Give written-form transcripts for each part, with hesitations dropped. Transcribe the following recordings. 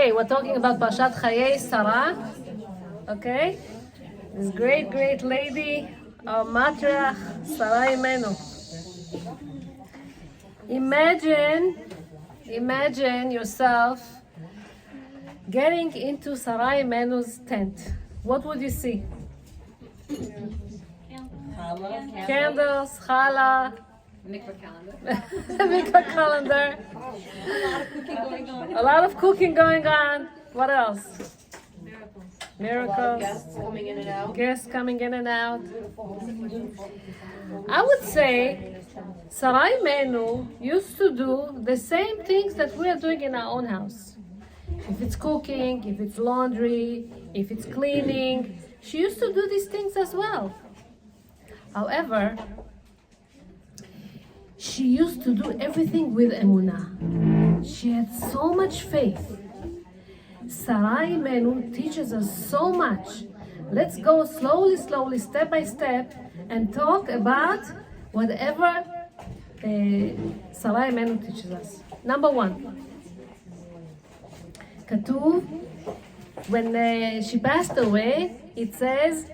Okay, we're talking about Parashat Chayei Sara. Okay, this great lady, our matriarch, Sarah Imenu. Imagine yourself getting into Sarah Imenu's tent. What would you see? Candles, challah, Mikvah calendar. mikvah calendar. A lot of cooking going on. What else? Miracles. Guests coming in and out. Guests coming in and out. I would say Sarai Imenu used to do the same things that we are doing in our own house. If it's cooking, if it's laundry, if it's cleaning, she used to do these things as well. However, she used to do everything with emunah. She had so much faith. Sarai Imenu teaches us so much. Let's go slowly, step by step, and talk about whatever Sarai Imenu teaches us. Number one, Katuv, when she passed away, it says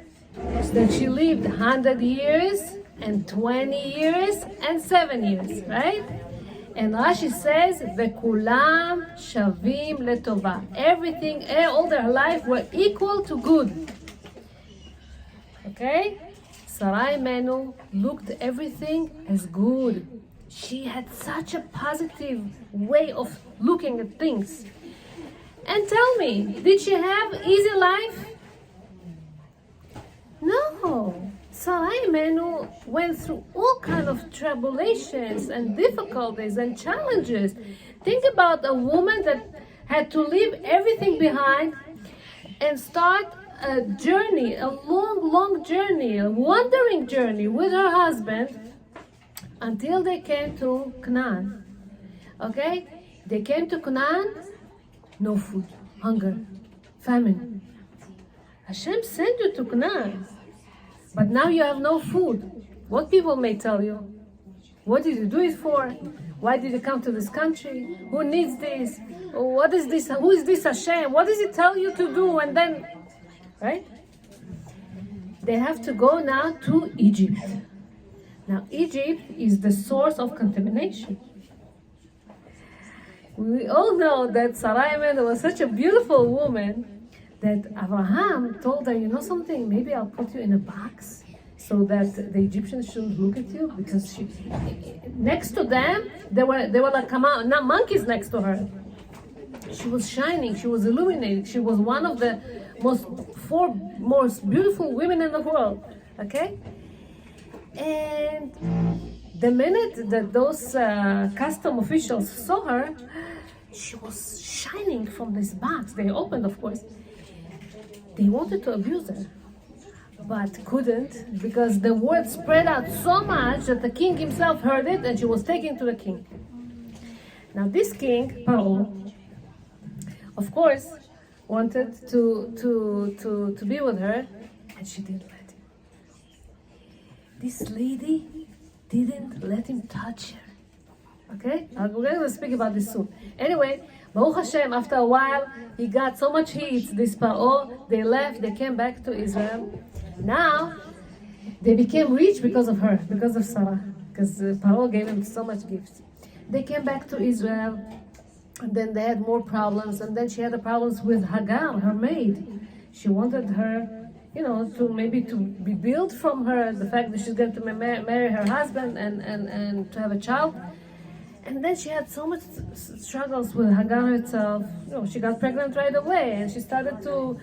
that she lived 100 years and 20 years and 7 years, right? And Rashi says, "Vekulam shavim letova." Everything, all their life were equal to good. Okay? Sarai Imenu looked everything as good. She had such a positive way of looking at things. And tell me, did she have easy life? No. Sarai Imenu went through all kinds of tribulations and difficulties and challenges. Think about a woman that had to leave everything behind and start a journey, a long journey, a wandering journey with her husband until they came to Canaan. Okay? They came to Canaan, no food, hunger, famine. Hashem sent you to Canaan. But now you have no food. What people may tell you? What did you do it for? Why did you come to this country? Who needs this? What is this? Who is this Hashem? What does it tell you to do? And then, right? They have to go now to Egypt. Now, Egypt is the source of contamination. We all know that Sarai Imenu was such a beautiful woman that Abraham told her, you know something, maybe I'll put you in a box so that the Egyptians shouldn't look at you, because next to them, they were like monkeys next to her. She was shining, she was illuminated, she was one of the four most beautiful women in the world, okay? And the minute that those custom officials saw her, she was shining from this box. They opened, of course. They wanted to abuse her, but couldn't, because the word spread out so much that the king himself heard it, and she was taken to the king. Now this king, Paro, of course, wanted to be with her, and she didn't let him. This lady didn't let him touch her. Okay? We're going to speak about this soon. Anyway, Baruch Hashem, after a while, he got so much heat, this Paro, they left, they came back to Israel. Now, they became rich because of her, because of Sarah, because Paro gave them so much gifts. They came back to Israel, and then they had more problems, and then she had the problems with Hagar, her maid. She wanted her, to maybe to be built from her, the fact that she's going to marry her husband and to have a child. And then she had so much struggles with Hagar herself. She got pregnant right away, and she started to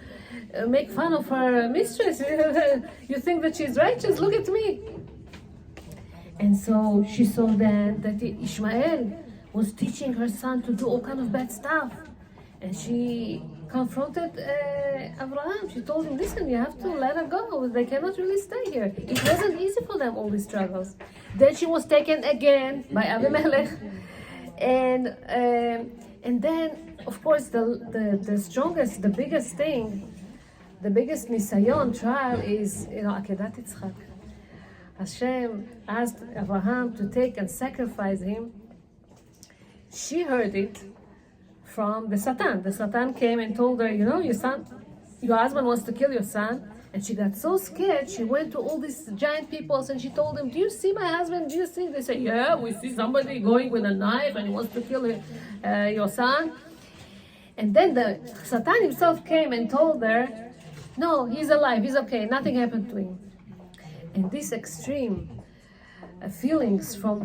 make fun of her mistress. You think that she's righteous? Look at me. And so she saw then that Ishmael was teaching her son to do all kind of bad stuff. And she confronted Abraham. She told him, listen, you have to let her go. They cannot really stay here. It wasn't easy for them, all these struggles. Then she was taken again by Abimelech. And then, of course, the strongest, the biggest thing, the biggest nisayon trial is, Akedat Yitzchak. Hashem asked Abraham to take and sacrifice him. She heard it from the Satan. The Satan came and told her, you know, your husband wants to kill your son. And she got so scared, she went to all these giant peoples and she told them, do you see my husband? Do you see? They said, yeah, we see somebody going with a knife and he wants to kill your son. And then the Satan himself came and told her, no, he's alive, he's okay, nothing happened to him. And this extreme feelings from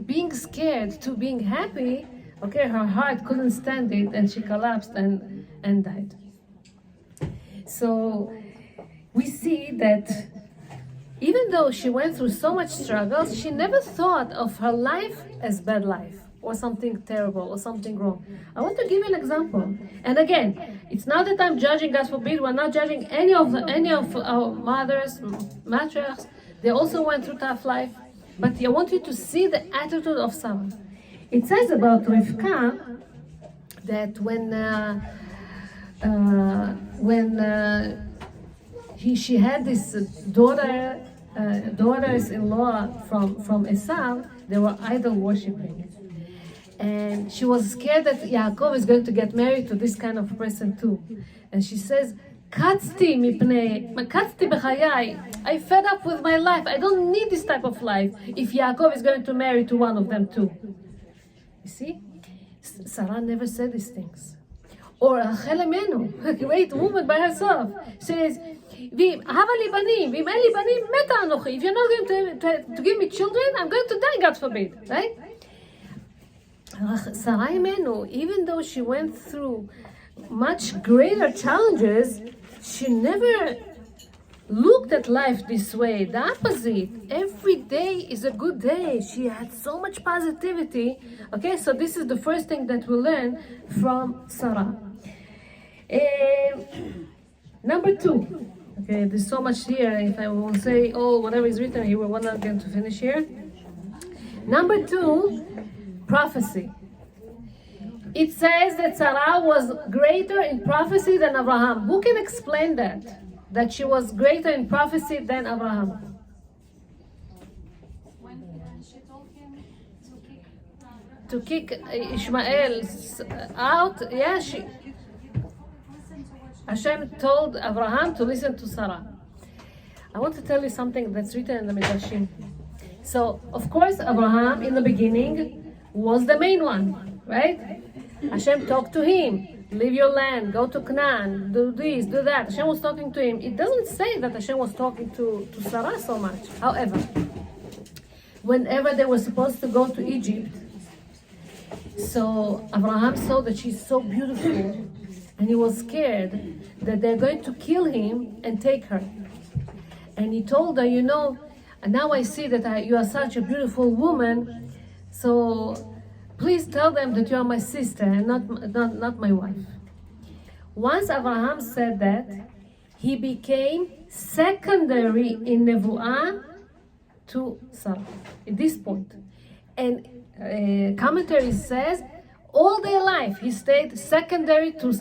being scared to being happy, okay, her heart couldn't stand it and she collapsed and died. So we see that even though she went through so much struggles, she never thought of her life as bad life or something terrible or something wrong. I want to give you an example. And again, it's not that I'm judging, God forbid, we're not judging any of our mothers, matriarchs. They also went through tough life. But I want you to see the attitude of Sarah. It says about Rivka that when she had this daughters-in-law from Esau, they were idol worshipping. And she was scared that Yaakov is going to get married to this kind of person too. And she says, קצתי בחיי. I fed up with my life. I don't need this type of life if Yaakov is going to marry to one of them too. You see? Sarah never said these things. Or Rachel Imenu, a great woman by herself, says, if you're not going to give me children, I'm going to die, God forbid. Right? Sarah Imenu, even though she went through much greater challenges, she never looked at life this way. The opposite. Every day is a good day. She had so much positivity. Okay, so this is the first thing that we learn from Sarah. Number 2. Okay, there's so much here. If I will say, whatever is written here, we're not going to finish here. Number 2, prophecy. It says that Sarah was greater in prophecy than Abraham. Who can explain that? That she was greater in prophecy than Abraham? When she told him to kick Ishmael out, yeah, Hashem told Abraham to listen to Sarah. I want to tell you something that's written in the Midrashim. So, of course, Abraham in the beginning was the main one, right? Hashem talked to him, leave your land, go to Canaan, do this, do that. Hashem was talking to him. It doesn't say that Hashem was talking to Sarah so much. However, whenever they were supposed to go to Egypt, so Abraham saw that she's so beautiful, and he was scared that they're going to kill him and take her. And he told her, and now I see that you are such a beautiful woman, so please tell them that you are my sister and not my wife. Once Abraham said that, he became secondary in Nevuah to Sarah at this point. And commentary says, all their life he stayed secondary to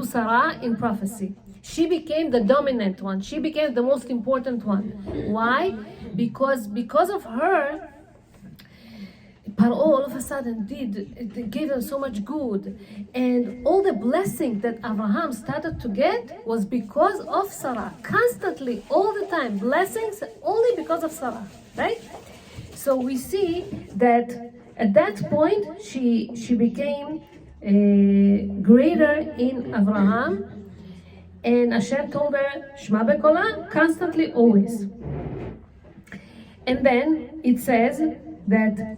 Sarah in prophecy. She became the dominant one. She became the most important one. Why? Because of her, Paro all of a sudden gave them so much good, and all the blessing that Abraham started to get was because of Sarah. Constantly, all the time, blessings only because of Sarah, right? So we see that at that point she became greater in Abraham, and Hashem told her Shema Bekolah constantly, always. And then it says that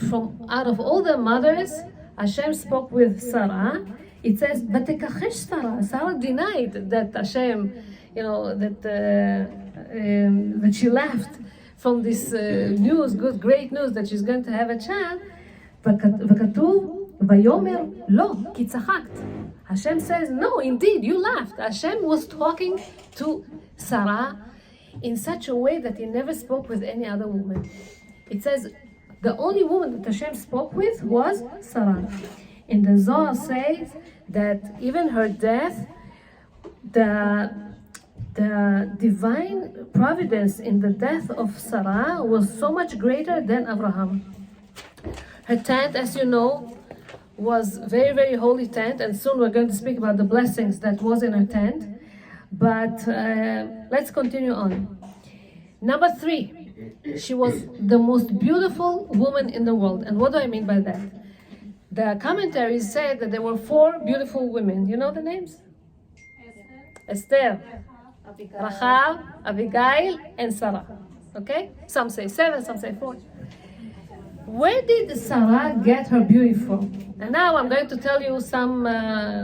from out of all the mothers, Hashem spoke with Sarah. It says, "Vatekachesh Sarah." Sarah denied that Hashem, that she laughed from this news, great news that she's going to have a child. וכתוב, ויאמר לא, כי צחקת. Hashem says, no, indeed, you laughed. Hashem was talking to Sarah in such a way that he never spoke with any other woman. It says, the only woman that Hashem spoke with was Sarah. And the Zohar says that even her death, the divine providence in the death of Sarah was so much greater than Abraham. Her tent, as you know, was very, very holy tent, and soon we're going to speak about the blessings that was in her tent. But let's continue on. Number 3, she was the most beautiful woman in the world. And what do I mean by that? The commentaries said that there were 4 beautiful women. You know the names? Esther, Rachel, Abigail, and Sarah. Okay? Some say 7, some say 4. Where did Sarah get her beauty from? And now I'm going to tell you some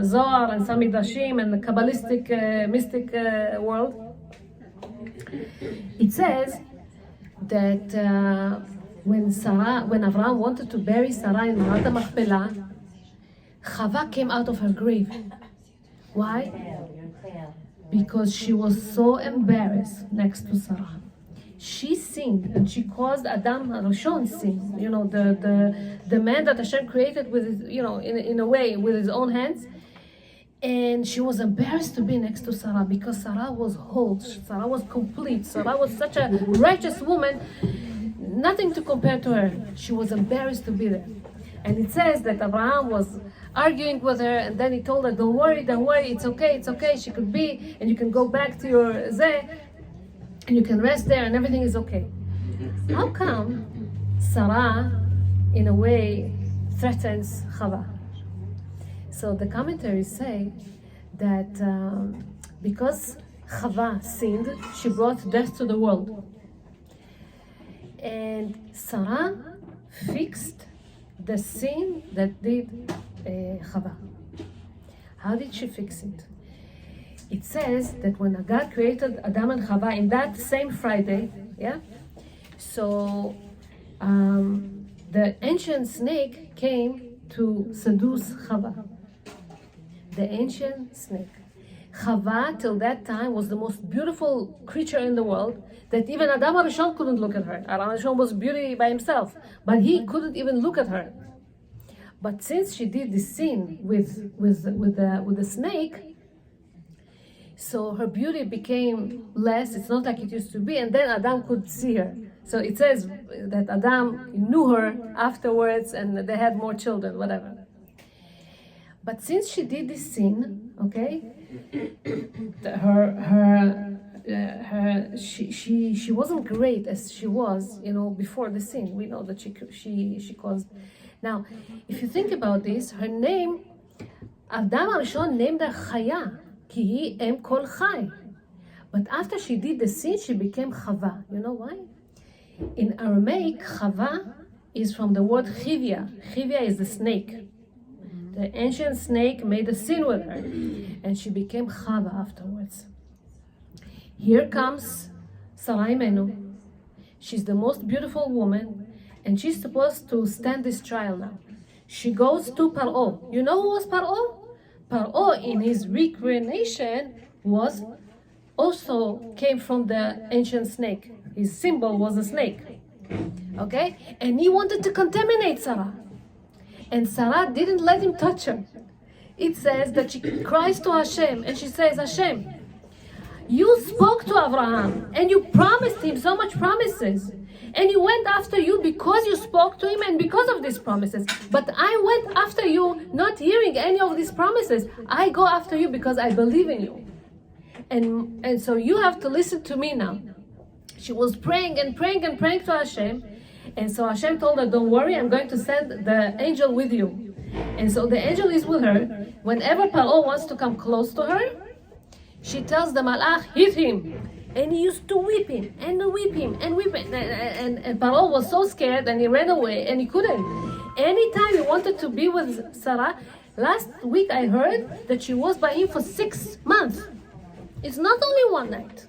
Zohar and some Midrashim and the Kabbalistic, mystic world. It says that when Abraham wanted to bury Sarah in Marat HaMachpelah, Chava came out of her grave. Why? Because she was so embarrassed next to Sarah. She sinned and she caused Adam Harishon sin. You know, the man that Hashem created with his, you know, in a way with his own hands. And she was embarrassed to be next to Sarah because Sarah was whole. Sarah was complete. Sarah was such a righteous woman. Nothing to compare to her. She was embarrassed to be there. And it says that Abraham was arguing with her, and then he told her, don't worry, it's okay, she could be, and you can go back to your zeh, and you can rest there, and everything is okay. How come Sarah, in a way, threatens Chava? So the commentaries say that because Chava sinned, she brought death to the world. And Sarah fixed the sin that did Chava. How did she fix it? It says that when God created Adam and Chava in that same Friday, so the ancient snake came to seduce Chava. The ancient snake. Chava, till that time, was the most beautiful creature in the world, that even Adam Harishon couldn't look at her. Adam Harishon was beauty by himself, but he couldn't even look at her. But since she did this sin with the snake, so her beauty became less. It's not like it used to be, and then Adam could see her. So it says that Adam knew her afterwards, and they had more children, whatever. But since she did this sin, okay, she wasn't great as she was, before the sin. We know that she caused. Now, if you think about this, her name, Adam Harishon named her Chaya, ki hi em kol chai. But after she did the sin, she became Chava. You know why? In Aramaic, Chava is from the word chivya. Chivya is the snake. The ancient snake made a sin with her, and she became Chava afterwards. Here comes Sarah Imenu. She's the most beautiful woman, and she's supposed to stand this trial now. She goes to Paro. You know who was Paro? Paro, in his reincarnation, also came from the ancient snake. His symbol was a snake. Okay? And he wanted to contaminate Sarah. And Sarah didn't let him touch her. It says that she cries to Hashem, and she says, Hashem, you spoke to Abraham, and you promised him so much promises. And he went after you because you spoke to him and because of these promises. But I went after you not hearing any of these promises. I go after you because I believe in you. And so you have to listen to me now. She was praying and praying and praying to Hashem. And so Hashem told her, don't worry, I'm going to send the angel with you. And so the angel is with her. Whenever Paro wants to come close to her, she tells the malach, hit him. And he used to whip him and whip him and whip him. And Paro was so scared and he ran away and he couldn't. Anytime he wanted to be with Sarah, last week I heard that she was by him for 6 months. It's not only one night.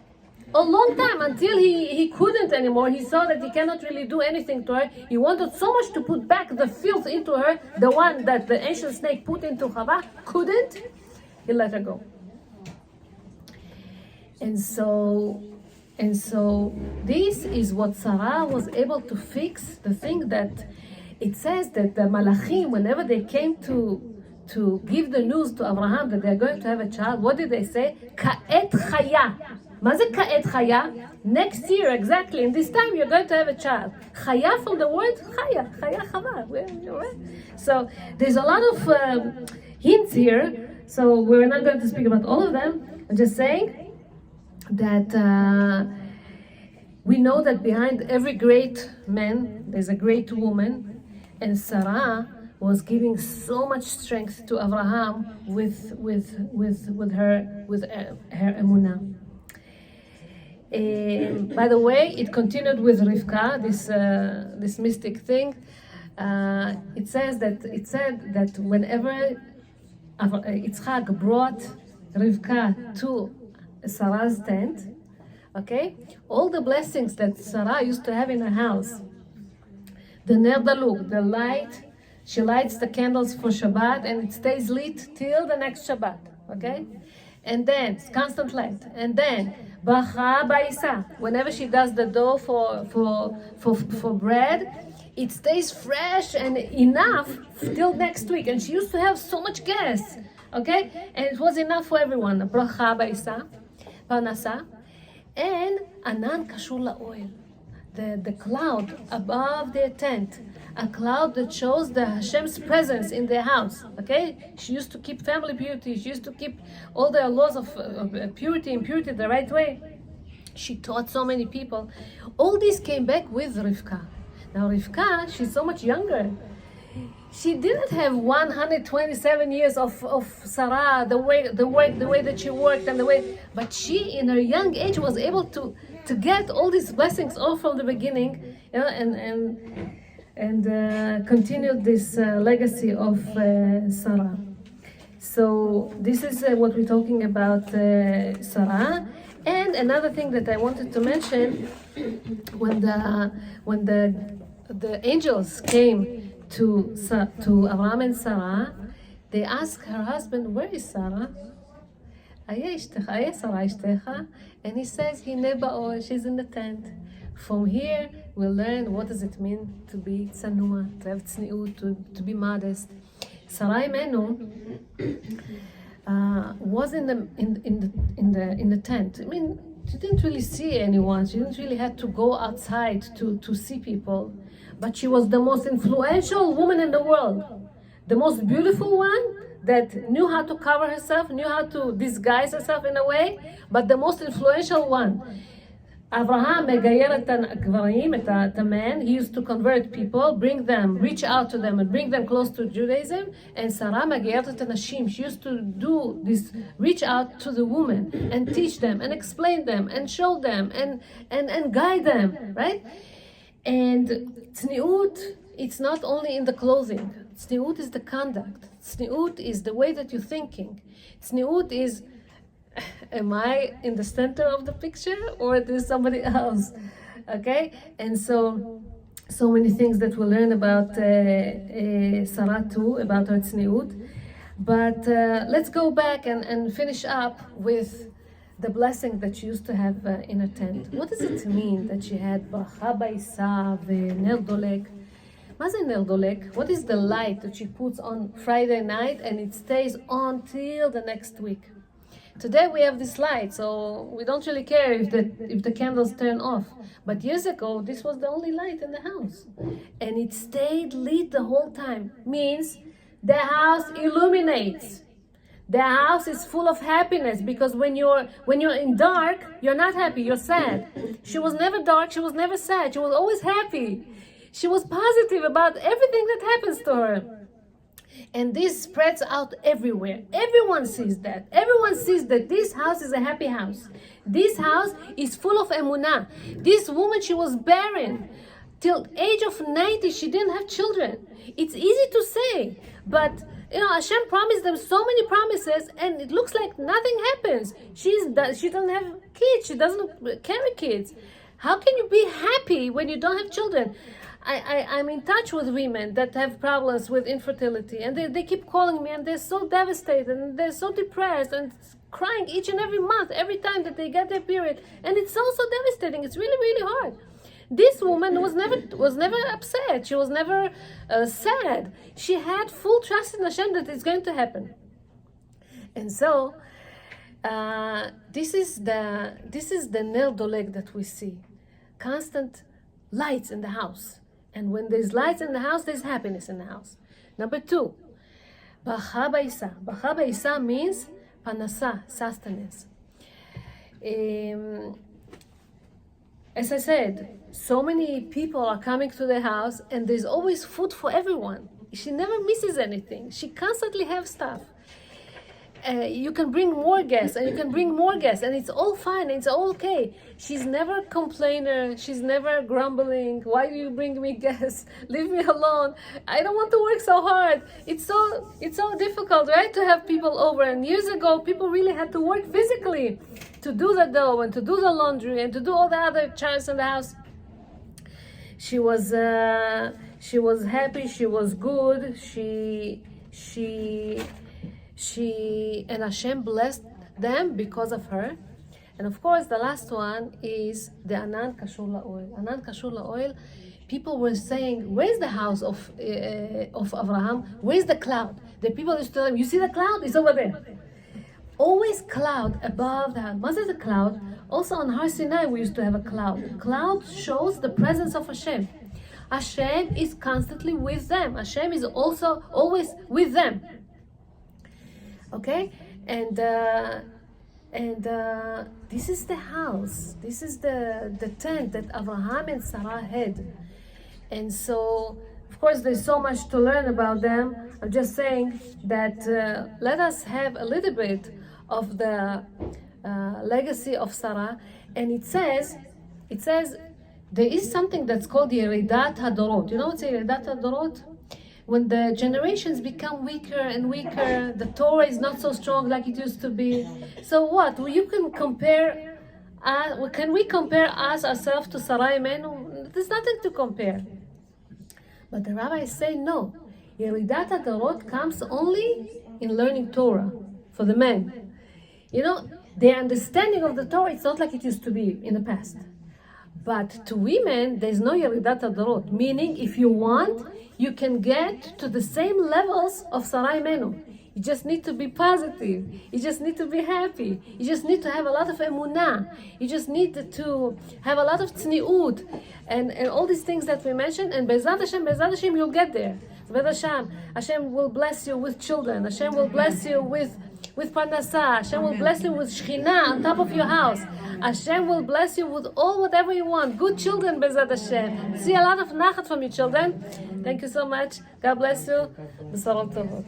A long time, until he couldn't anymore. He saw that he cannot really do anything to her. He wanted so much to put back the filth into her, the one that the ancient snake put into Chava, couldn't. He let her go. And so this is what Sarah was able to fix. The thing that it says that the Malachim, whenever they came to give the news to Abraham that they're going to have a child, what did they say? Ka'et chaya. מה זה כעת חיה? Next year, exactly, in this time you're going to have a child. חיה from the word חיה, חיה חווה. Right? So there's a lot of hints here, so we're not going to speak about all of them. I'm just saying that we know that behind every great man, there's a great woman, and Sarah was giving so much strength to Abraham with her emunah. By the way, it continued with Rivka, this mystic thing. It said that whenever Yitzchak brought Rivka to Sarah's tent, okay, all the blessings that Sarah used to have in her house, the ner daluk, the light, she lights the candles for Shabbat and it stays lit till the next Shabbat, okay? And then it's constant light. And then Bacha Ba'isa, whenever she does the dough for bread, it stays fresh and enough till next week. And she used to have so much gas, okay? And it was enough for everyone. Bracha Ba'isa, Parnasa, and Anan Kashur La'oil, the cloud above their tent. A cloud that shows the Hashem's presence in their house. Okay, she used to keep family purity. She used to keep all the laws of purity and purity the right way. She taught so many people. All this came back with Rivka. Now Rivka, she's so much younger. She didn't have 127 years of Sarah, the way that she worked and the way, but she in her young age was able to get all these blessings all from the beginning, you know, and continued this legacy of Sarah. So this is what we're talking about Sarah. And another thing that I wanted to mention, when the angels came to Abraham and Sarah, they asked her husband, "Where is Sarah? Aya Sarah ishtecha?" And he says, "Hine ba'or, she's in the tent." From here, we'll learn what does it mean to be tsanua, to have tzniut, to be modest. Sarah Imenu was in the tent. I mean, she didn't really see anyone. She didn't really have to go outside to see people. But she was the most influential woman in the world, the most beautiful one that knew how to cover herself, knew how to disguise herself in a way, but the most influential one. Abraham מגייר את הגברים, את man, he used to convert people, bring them, reach out to them and bring them close to Judaism, and Sarah מגיירת את הנשים. She used to do this, reach out to the women and teach them and explain them and show them and guide them, right? And tzniut, it's not only in the clothing. Tzniut is the conduct. Tzniut is the way that you're thinking. Tzniut is, am I in the center of the picture or there's somebody else? Okay? And so many things that we'll learn about Sarah too, about her tzniut. But let's go back and finish up with the blessing that she used to have in her tent. What does it mean that she had bracha ba'isa v'ner dolek? מה זה ner dolek? What is the light that she puts on Friday night and it stays on till the next week? Today we have this light, so we don't really care if the candles turn off. But years ago, this was the only light in the house. And it stayed lit the whole time. Means the house illuminates. The house is full of happiness, because when you're in dark, you're not happy, you're sad. She was never dark, she was never sad, she was always happy. She was positive about everything that happens to her. And this spreads out everywhere. Everyone sees that. Everyone sees that this house is a happy house. This house is full of emunah. This woman, she was barren. Till age of 90, she didn't have children. It's easy to say, but Hashem promised them so many promises, and it looks like nothing happens. She doesn't have kids. She doesn't carry kids. How can you be happy when you don't have children? I'm in touch with women that have problems with infertility, and they keep calling me, and they're so devastated, and they're so depressed, and crying each and every month, every time that they get their period, and it's so devastating. It's really, really hard. This woman was never upset. She was never sad. She had full trust in Hashem that it's going to happen. And so This is the ner doleg that we see. Constant lights in the house. And when there's lights in the house, there's happiness in the house. Number 2, Bacha Ba'isa. Bacha Ba'isa means panasa, sustenance. As I said, so many people are coming to the house and there's always food for everyone. She never misses anything. She constantly has stuff. You can bring more guests and you can bring more guests and it's all fine, it's all okay. She's never a complainer, she's never grumbling. Why do you bring me guests? Leave me alone. I don't want to work so hard. It's so difficult, right, to have people over. And years ago, people really had to work physically to do the dough and to do the laundry and to do all the other chores in the house. She was happy, she was good, and Hashem blessed them because of her. And of course, the last one is the Anan Kashur La'oil. Anan Kashur La'oil, people were saying, where's the house of Abraham? Where's the cloud? The people used to tell him, you see the cloud? It's over there. Always cloud above the house. What is a cloud? Also on Har Sinai, we used to have a cloud. Cloud shows the presence of Hashem. Hashem is constantly with them. Hashem is also always with them. Okay, and this is the house. This is the tent that Abraham and Sarah had. And so, of course, there's so much to learn about them. I'm just saying that let us have a little bit of the legacy of Sarah. And it says there is something that's called Yeridat HaDorot. You know what's Yeridat HaDorot? When the generations become weaker and weaker, the Torah is not so strong like it used to be. So what? Well, you can compare. Can we compare ourselves to Sarah Imenu? There's nothing to compare. But the rabbis say no. Yeridat HaDorot comes only in learning Torah for the men. You know, their understanding of the Torah, it's not like it used to be in the past. But to women, there's no Yeridat HaDorot. Meaning, if you want, you can get to the same levels of Sarah Imenu. You just need to be positive. You just need to be happy. You just need to have a lot of emunah. You just need to have a lot of tzniut. And all these things that we mentioned. And Be'ezrat Hashem, you'll get there. Be'ezrat Hashem will bless you with children. Hashem will bless you with parnasah. Hashem will bless you with shechina on top of your house. Hashem will bless you with whatever you want. Good children, Be'ezrat Hashem. See a lot of nachat from your children. Thank you so much. God bless you. B'saron tovot.